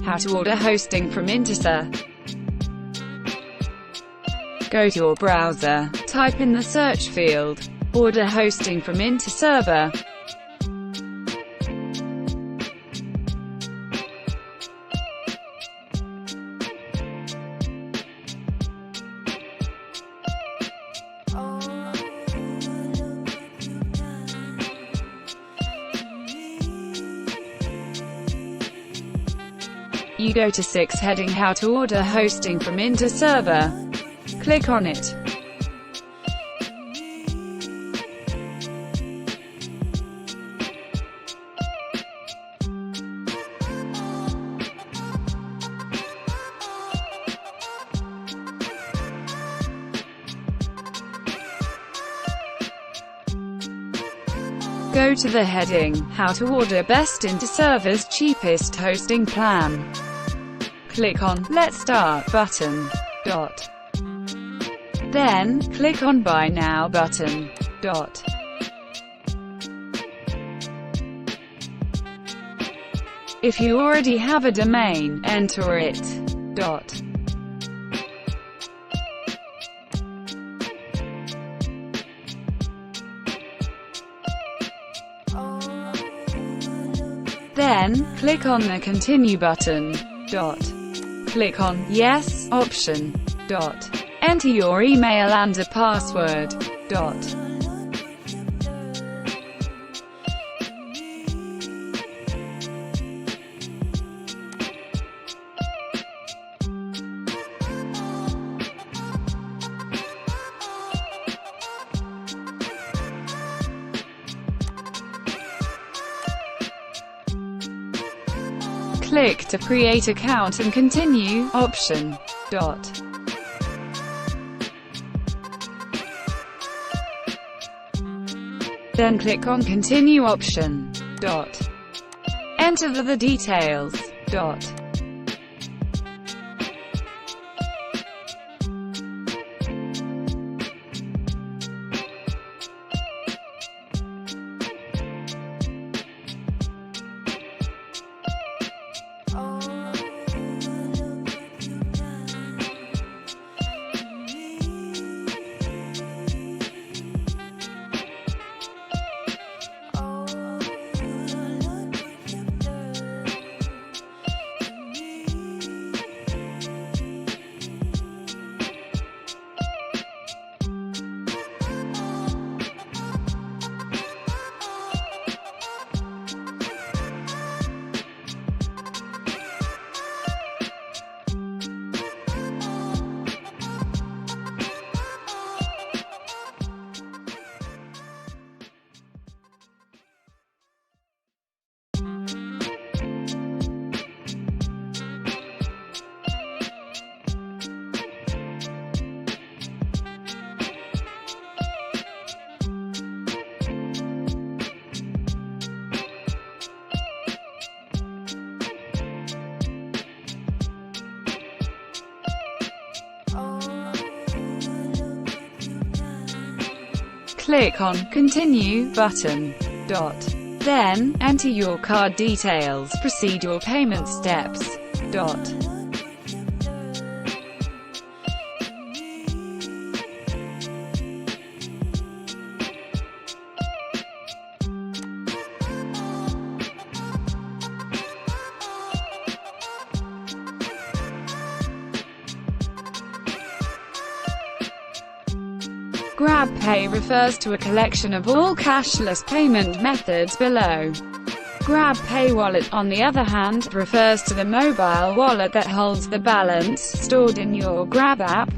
How to order hosting from Interserver. Go to your browser, type in the search field, Order Hosting from Interserver. You go to 6 heading How to order hosting from Interserver. Click on it. Go to the heading, How to order best Interserver's cheapest hosting plan. Click on Let's Start button. Then, click on Buy Now button. If you already have a domain, enter it. Then, click on the Continue button. Click on Yes option. Enter your email and a password. Click to create account and continue option. Then click on Continue option. Enter the details. Click on Continue button. Then, enter your card details, proceed your payment steps. GrabPay refers to a collection of all cashless payment methods below. GrabPay Wallet, on the other hand, refers to the mobile wallet that holds the balance stored in your Grab app.